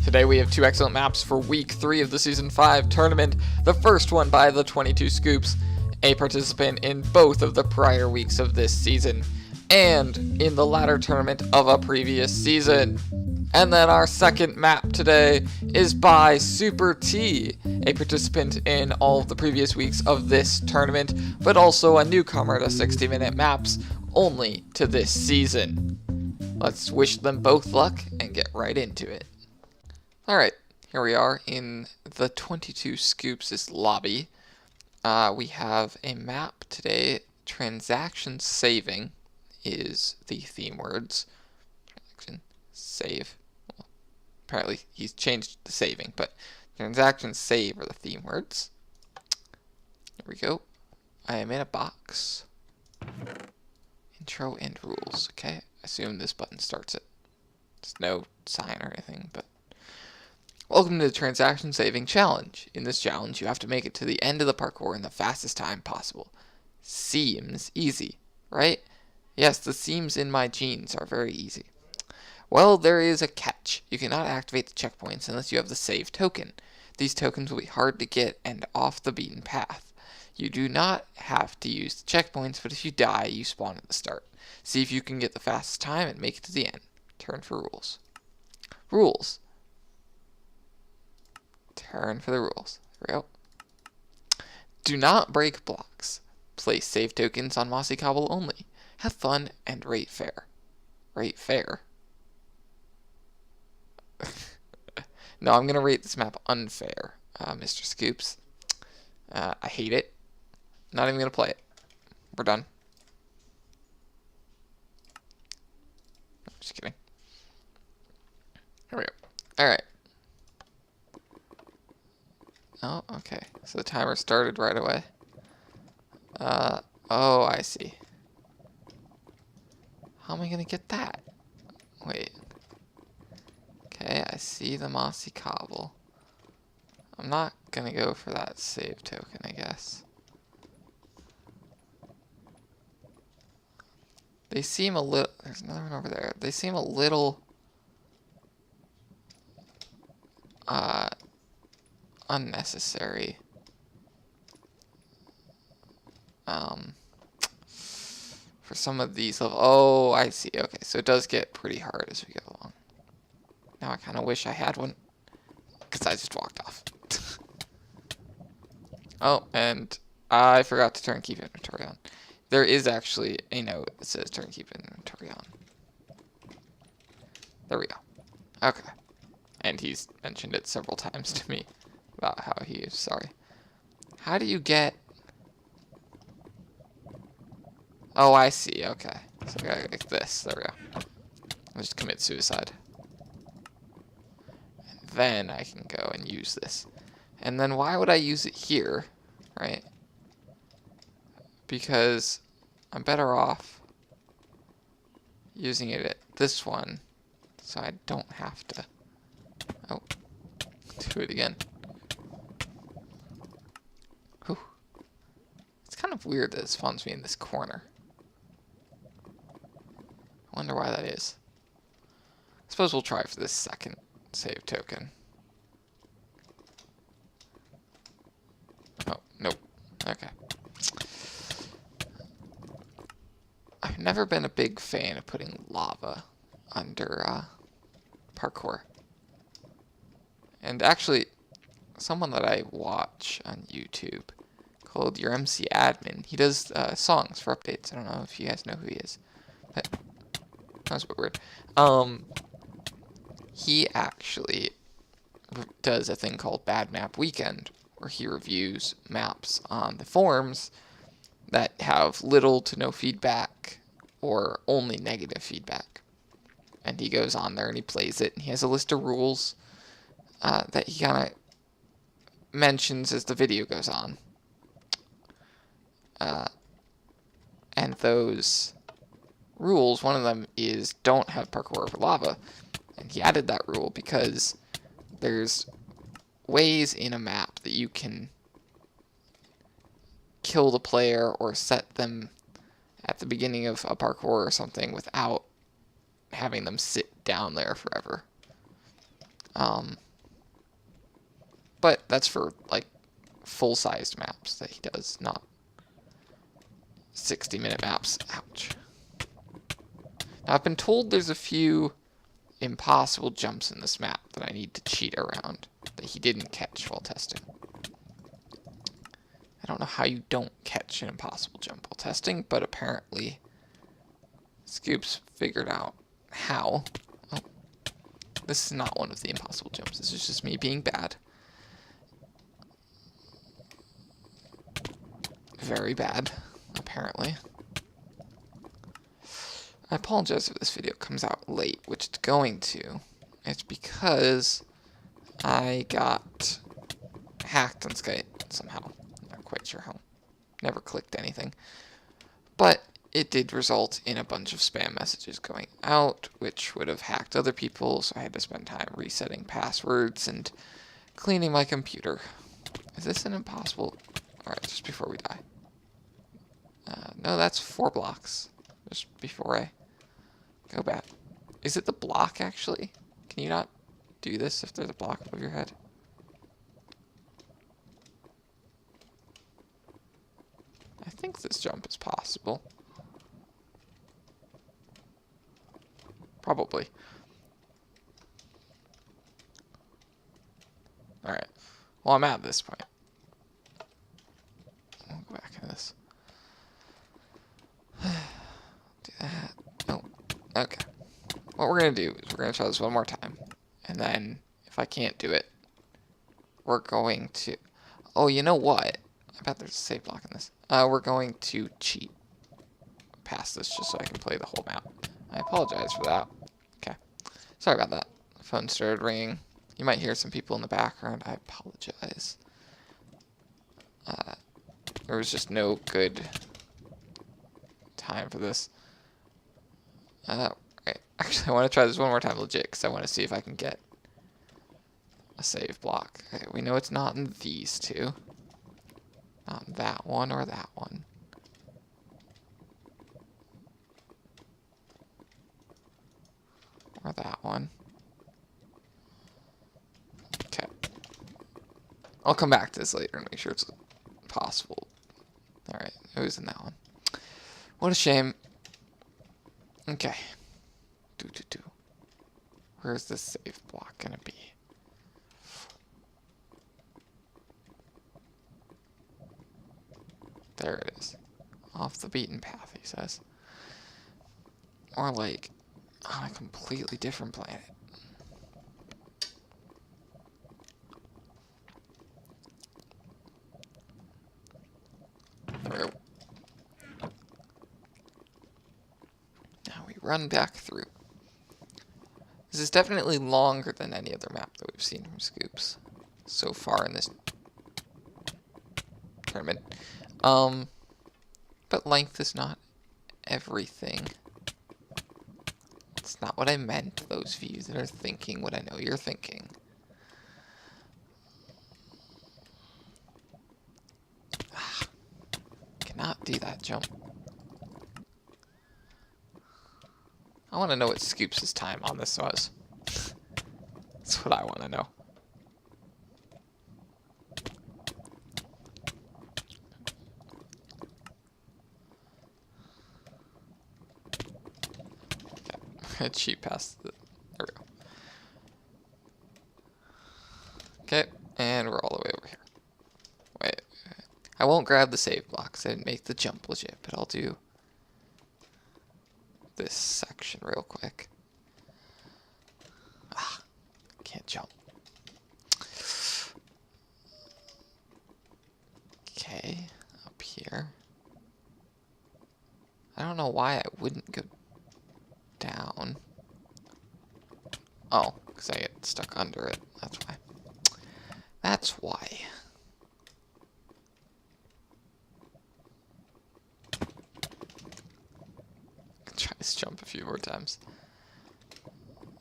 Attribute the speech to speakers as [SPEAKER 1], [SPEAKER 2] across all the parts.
[SPEAKER 1] Today we have two excellent maps for week 3 of the Season 5 tournament. The first one by the 22Scoops, a participant in both of the prior weeks of this season, and in the latter tournament of a previous season. And then our second map today is by Super T, a participant in all of the previous weeks of this tournament, but also a newcomer to 60-minute maps only to this season. Let's wish them both luck and get right into it. Alright, here we are in the 22Scoops' lobby. We have a map today. Transaction saving is the theme words. Transaction save. Well, apparently he's changed the saving, but transaction save are the theme words. Here we go. I am in a box. Intro and rules. Okay, I assume this button starts it. There's no sign or anything, but welcome to the Transaction Saving Challenge. In this challenge, you have to make it to the end of the parkour in the fastest time possible. Seems easy, right? Yes, the seams in my jeans are very easy. Well, there is a catch. You cannot activate the checkpoints unless you have the save token. These tokens will be hard to get and off the beaten path. You do not have to use the checkpoints, but if you die, you spawn at the start. See if you can get the fastest time and make it to the end. Turn for rules. Rules. Turn for the rules. There we go. Do not break blocks. Place save tokens on mossy cobble only. Have fun and rate fair. Rate fair? No, I'm going to rate this map unfair, Mr. Scoops. I hate it. Not even going to play it. We're done. No, just kidding. Here we go. Alright. Oh, okay. So the timer started right away. Oh, I see. How am I gonna get that? Wait. Okay, I see the mossy cobble. I'm not gonna go for that save token, I guess. They seem a little... There's another one over there. They seem a little... unnecessary. For some of these levels. Oh, I see. Okay, so it does get pretty hard as we go along. Now I kind of wish I had one, because I just walked off. Oh, and I forgot to turn keep inventory on. There is actually a note that says turn keep inventory on. There we go. Okay. And he's mentioned it several times to me about how he is sorry. How do you get... Oh, I see. Okay. So we gotta like this. There we go. I'll just commit suicide. And then I can go and use this. And then why would I use it here? Right? Because I'm better off using it at this one so I don't have to... Oh. Do it again. Whew. It's kind of weird that it spawns me in this corner. I wonder why that is. I suppose we'll try for this second save token. Oh, nope. Okay. I've never been a big fan of putting lava under parkour. And actually, someone that I watch on YouTube called Your MC Admin, he does songs for updates. I don't know if you guys know who he is. But that was a bit weird. He actually does a thing called Bad Map Weekend, where he reviews maps on the forums that have little to no feedback or only negative feedback. And he goes on there and he plays it, and he has a list of rules that he kind of mentions as the video goes on. And those rules, one of them is don't have parkour over lava. And he added that rule because there's ways in a map that you can kill the player or set them at the beginning of a parkour or something without having them sit down there forever. But that's for, like, full-sized maps that he does, not 60-minute maps. Ouch. Now, I've been told there's a few impossible jumps in this map that I need to cheat around that he didn't catch while testing. I don't know how you don't catch an impossible jump while testing, but apparently Scoops figured out how. Oh, this is not one of the impossible jumps. This is just me being bad. Very bad, apparently. I apologize if this video comes out late, which it's going to. It's because I got hacked on Skype somehow. Not quite sure how. Never clicked anything. But it did result in a bunch of spam messages going out, which would have hacked other people, so I had to spend time resetting passwords and cleaning my computer. Is this an impossible? Alright, just before we die. No, that's 4 blocks. Just before I go back. Is it the block, actually? Can you not do this if there's a block above your head? I think this jump is possible. Probably. Alright. Well, I'm at this point. I'll go back into this. Do that. Oh. Okay. What we're going to do is we're going to try this one more time. And then, if I can't do it, we're going to... Oh, you know what? I bet there's a save block in this. We're going to cheat past this just so I can play the whole map. I apologize for that. Okay. Sorry about that. The phone started ringing. You might hear some people in the background. I apologize. There was just no good time for this. Right. Actually, I want to try this one more time legit, because I want to see if I can get a save block. Okay, we know it's not in these two. Not in that one or that one. Or that one. Okay. I'll come back to this later and make sure it's possible. Alright, it was in that one. What a shame. Okay. Where's the save block gonna be? There it is. Off the beaten path, he says. Or like, on a completely different planet. There we go. Now we run back through. This is definitely longer than any other map that we've seen from Scoops so far in this tournament. But length is not everything. It's not what I meant, those of you that are thinking what I know you're thinking. Cannot do that jump. I want to know what Scoops' time on this was. That's what I want to know. Okay, I'm going to cheat past the... There we go. Okay, and we're all the way over here. Wait. I won't grab the save blocks. I didn't make the jump legit, but I'll do this section real quick. Can't jump. Okay, up here. I don't know why I wouldn't go down. Oh, because I get stuck under it. That's why. That's why. Try this jump a few more times.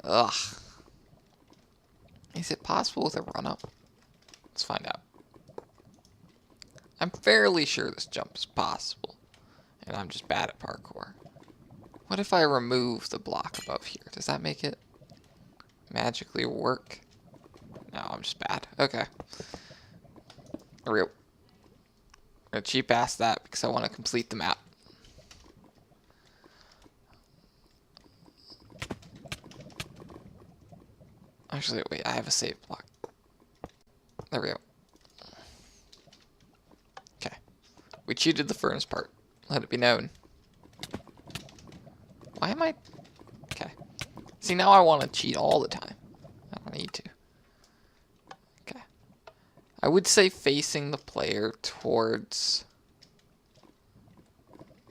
[SPEAKER 1] Ugh. Is it possible with a run-up? Let's find out. I'm fairly sure this jump is possible, and I'm just bad at parkour. What if I remove the block above here? Does that make it magically work? No, I'm just bad. Okay. There we go. I'm gonna cheat past that because I want to complete the map. Actually, wait, I have a save block. There we go. Okay. We cheated the furnace part. Let it be known. Why am I... Okay. See, now I want to cheat all the time. I don't need to. Okay. I would say facing the player towards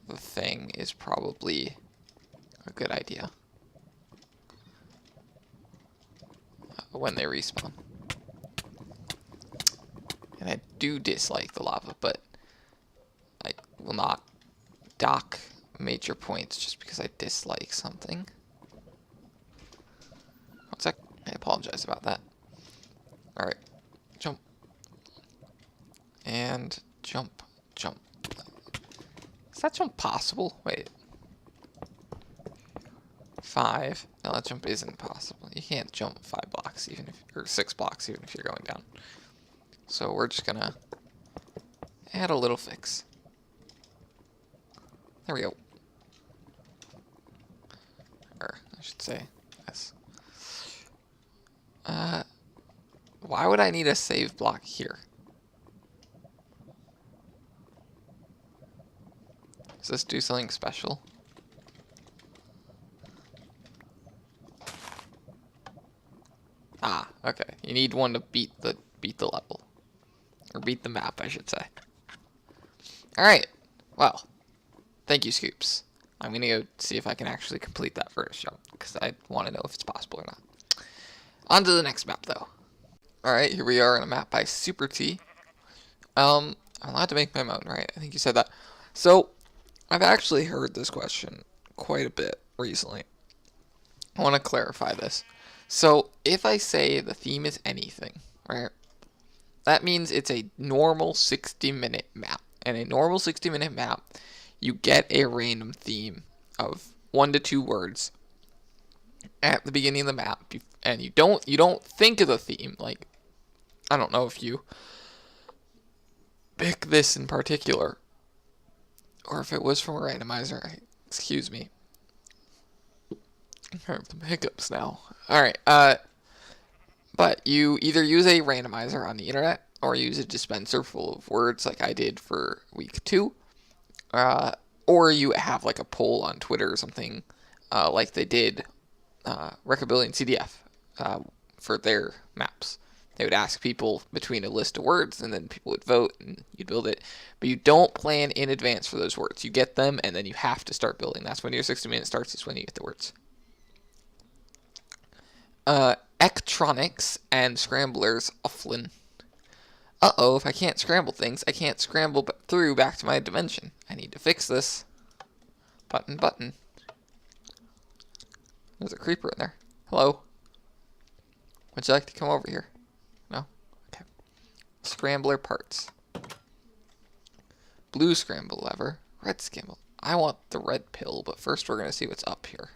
[SPEAKER 1] the thing is probably a good idea. When they respawn. And I do dislike the lava, but I will not dock major points just because I dislike something. One sec. I apologize about that. Alright. Jump. And jump. Jump. Is that jump possible? Wait. 5. No, that jump isn't possible. You can't jump 5 blocks, even if, or 6 blocks, even if you're going down. So we're just gonna add a little fix. There we go. Or I should say, yes. Why would I need a save block here? Does this do something special? Ah, okay. You need one to beat the level. Or beat the map, I should say. Alright. Well, thank you, Scoops. I'm gonna go see if I can actually complete that first jump, because I want to know if it's possible or not. On to the next map, though. Alright, here we are in a map by Super T. I'm allowed to make my own, right? I think you said that. So, I've actually heard this question quite a bit recently. I want to clarify this. So, if I say the theme is anything, right? That means it's a normal 60-minute map. And a normal 60-minute map, you get a random theme of 1 to 2 words at the beginning of the map, and you don't think of the theme. Like, I don't know if you pick this in particular, or if it was from a randomizer. Excuse me. I'm having some hiccups now. Alright, but you either use a randomizer on the internet, or use a dispenser full of words like I did for week 2, or you have like a poll on Twitter or something, like they did Rockabilly and CDF for their maps. They would ask people between a list of words, and then people would vote, and you'd build it. But you don't plan in advance for those words. You get them, and then you have to start building. That's when your 60-minute starts, is when you get the words. Electronics and scramblers offline. Uh-oh, if I can't scramble things, I can't scramble through back to my dimension. I need to fix this. Button, button. There's a creeper in there. Hello? Would you like to come over here? No? Okay. Scrambler parts. Blue scramble lever. Red scramble. I want the red pill, but first we're going to see what's up here.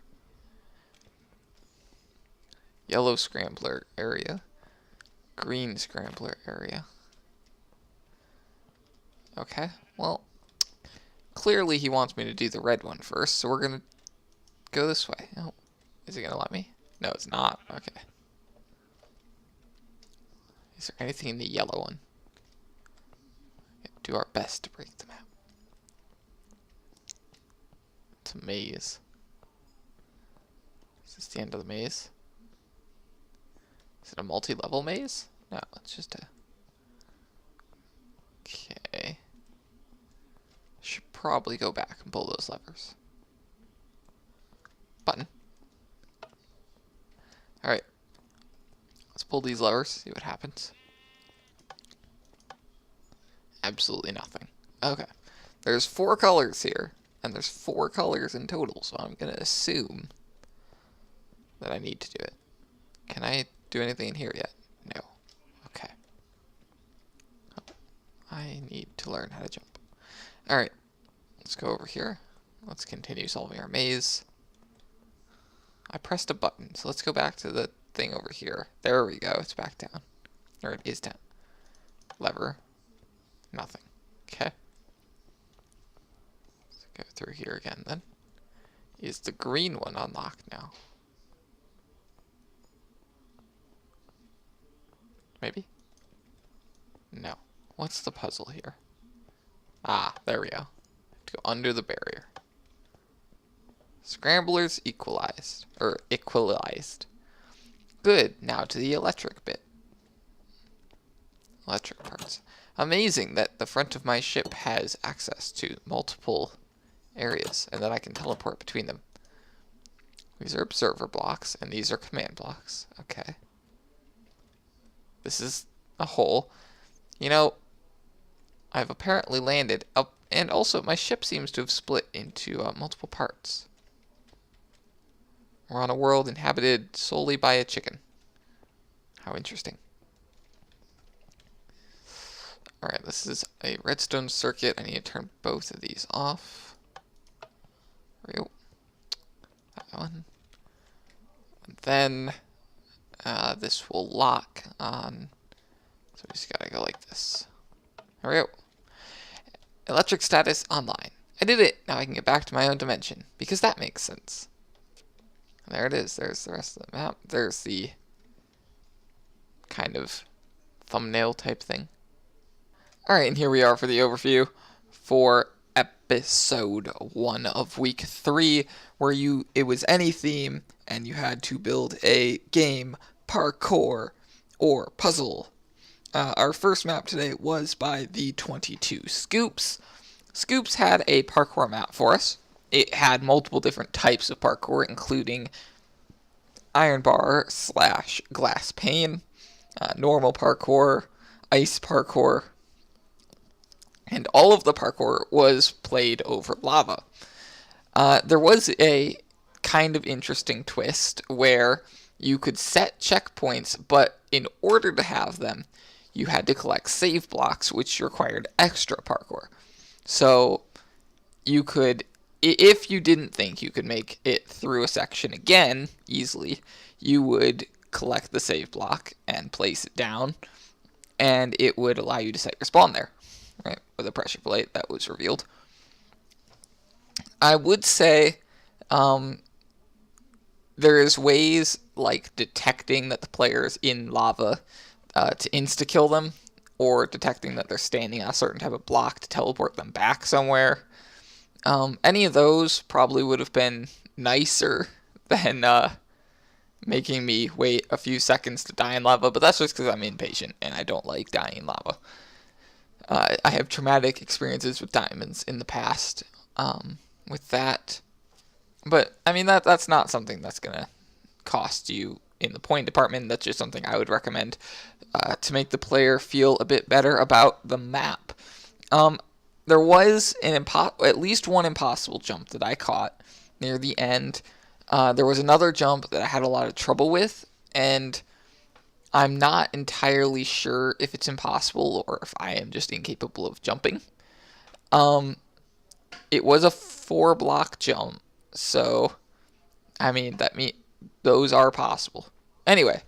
[SPEAKER 1] Yellow scrambler area. Green scrambler area. Okay, well, clearly he wants me to do the red one first, so we're going to go this way. Oh, is he going to let me? No, it's not. Okay. Is there anything in the yellow one? Do our best to break the map. It's a maze. Is this the end of the maze? Is it a multi-level maze? No, it's just a... Okay. Should probably go back and pull those levers. Button. Alright. Let's pull these levers, see what happens. Absolutely nothing. Okay. There's 4 colors here, and there's 4 colors in total, so I'm going to assume that I need to do it. Can I do anything in here yet? No. Okay. Oh, I need to learn how to jump. Alright. Let's go over here. Let's continue solving our maze. I pressed a button, so let's go back to the thing over here. There we go. It's back down. Or it is down. Lever. Nothing. Okay. Let's go through here again then. Is the green one unlocked now? Maybe? No. What's the puzzle here? Ah, there we go. Go under the barrier. Scramblers equalized. Or equalized. Good. Now to the electric bit. Electric parts. Amazing that the front of my ship has access to multiple areas and that I can teleport between them. These are observer blocks and these are command blocks. Okay. This is a hole. You know, I've apparently landed up, and also my ship seems to have split into multiple parts. We're on a world inhabited solely by a chicken. How interesting. Alright, this is a redstone circuit. I need to turn both of these off. There we go. That one. And then this will lock on. So we just gotta go like this. There we go. Electric status online. I did it. Now I can get back to my own dimension. Because that makes sense. And there it is. There's the rest of the map. There's the kind of thumbnail type thing. Alright, and here we are for the overview for episode 1 of week 3, where it was any theme, and you had to build a game, parkour, or puzzle. Our first map today was by The22Scoops. Scoops had a parkour map for us. It had multiple different types of parkour, including iron bar / glass pane, normal parkour, ice parkour, and all of the parkour was played over lava. There was a kind of interesting twist where you could set checkpoints, but in order to have them, you had to collect save blocks, which required extra parkour. So you could, if you didn't think you could make it through a section again easily, you would collect the save block and place it down, and it would allow you to set your spawn there, right, with a pressure plate that was revealed. I would say there's ways like detecting that the player's in lava to insta-kill them, or detecting that they're standing on a certain type of block to teleport them back somewhere. Any of those probably would have been nicer than making me wait a few seconds to die in lava, but that's just because I'm impatient and I don't like dying in lava. I have traumatic experiences with diamonds in the past with that, but I mean that's not something that's gonna cost you in the point department. That's just something I would recommend to make the player feel a bit better about the map. There was at least one impossible jump that I caught near the end. There was another jump that I had a lot of trouble with, and I'm not entirely sure if it's impossible or if I am just incapable of jumping. It was a 4-block jump, so I mean those are possible. Anyway,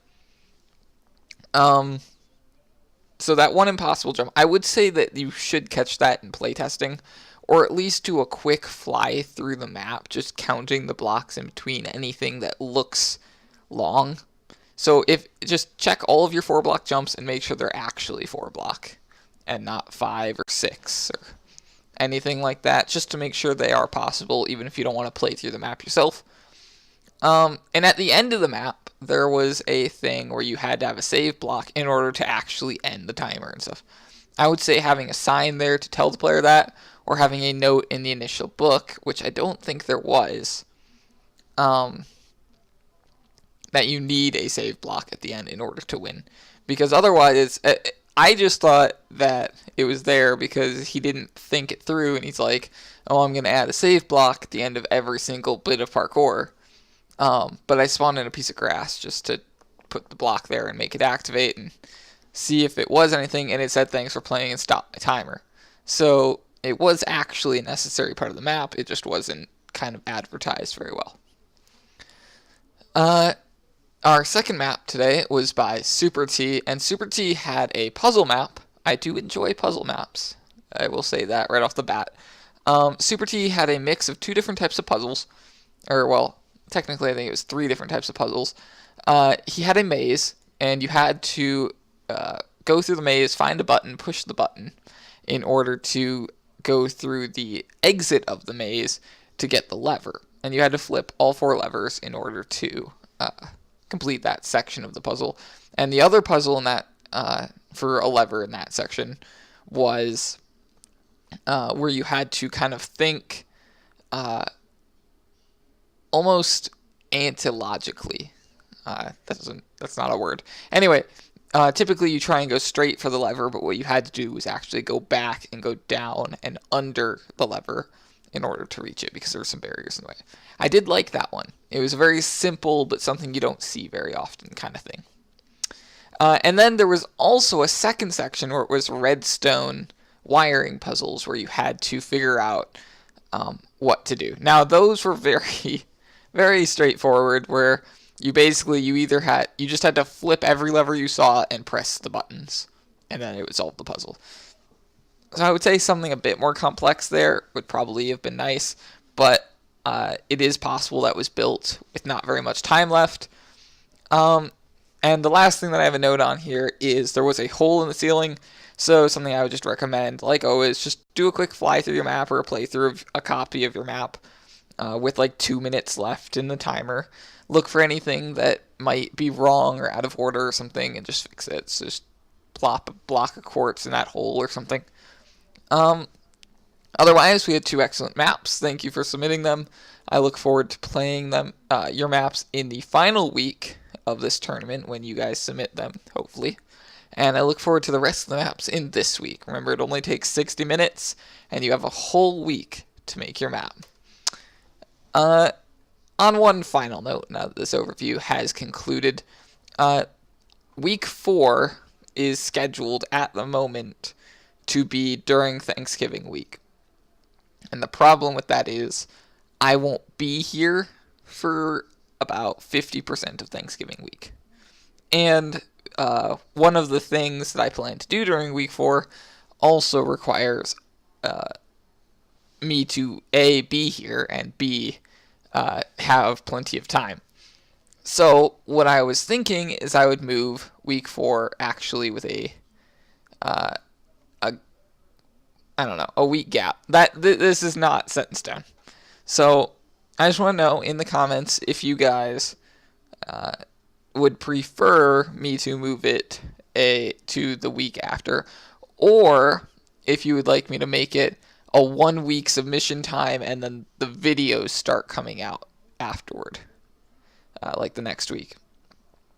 [SPEAKER 1] so that one impossible jump, I would say that you should catch that in playtesting, or at least do a quick fly through the map, just counting the blocks in between anything that looks long. So just check all of your 4-block jumps and make sure they're actually 4-block and not 5 or 6 or anything like that, just to make sure they are possible, even if you don't want to play through the map yourself. And at the end of the map, there was a thing where you had to have a save block in order to actually end the timer and stuff. I would say having a sign there to tell the player that, or having a note in the initial book, which I don't think there was, that you need a save block at the end in order to win. Because otherwise, I just thought that it was there because he didn't think it through, and he's like, oh, I'm going to add a save block at the end of every single bit of parkour. But I spawned in a piece of grass just to put the block there and make it activate and see if it was anything, and it said thanks for playing and stop the timer. So it was actually a necessary part of the map, it just wasn't kind of advertised very well. Our second map today was by Super T, and Super T had a puzzle map. I do enjoy puzzle maps. I will say that right off the bat. Super T had a mix of two different types of puzzles, or well, technically I think it was three different types of puzzles. He had a maze, and you had to go through the maze, find a button, push the button, in order to go through the exit of the maze to get the lever. And you had to flip all four levers in order to complete that section of the puzzle. And the other puzzle in that, for a lever in that section, was where you had to kind of think almost antilogically. That's not a word. Anyway, typically you try and go straight for the lever, but what you had to do was actually go back and go down and under the lever in order to reach it, because there were some barriers in the way. I did like that one. It was very simple, but something you don't see very often kind of thing. And then there was also a second section where it was redstone wiring puzzles, where you had to figure out what to do. Now, those were very, very straightforward, where you just had to flip every lever you saw and press the buttons, and then it would solve the puzzle. So I would say something a bit more complex there would probably have been nice, but it is possible that was built with not very much time left. And the last thing that I have a note on here is there was a hole in the ceiling, so something I would just recommend, like always, just do a quick fly through your map or a playthrough of a copy of your map with like 2 minutes left in the timer. Look for anything that might be wrong or out of order or something and just fix it. So just plop a block of quartz in that hole or something. Otherwise, we had 2 excellent maps. Thank you for submitting them. I look forward to playing them, your maps, in the final week of this tournament when you guys submit them, hopefully. And I look forward to the rest of the maps in this week. Remember, it only takes 60 minutes, and you have a whole week to make your map. On one final note, now that this overview has concluded, week 4 is scheduled at the moment to be during Thanksgiving week. And the problem with that is I won't be here for about 50% of Thanksgiving week. And one of the things that I plan to do during week 4 also requires me to A, be here, and B, have plenty of time. So what I was thinking is I would move week 4 actually with a week gap. This is not set in stone. So I just want to know in the comments if you guys would prefer me to move it to the week after, or if you would like me to make it a 1 week submission time and then the videos start coming out afterward, like the next week.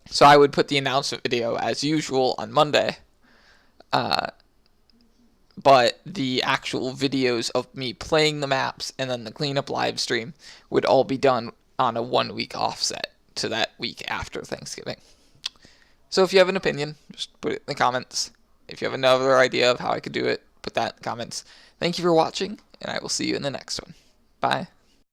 [SPEAKER 1] So I would put the announcement video as usual on Monday, but the actual videos of me playing the maps and then the cleanup live stream would all be done on a 1 week offset to that week after Thanksgiving. So if you have an opinion, just put it in the comments. If you have another idea of how I could do it, put that in the comments. Thank you for watching, and I will see you in the next one. Bye.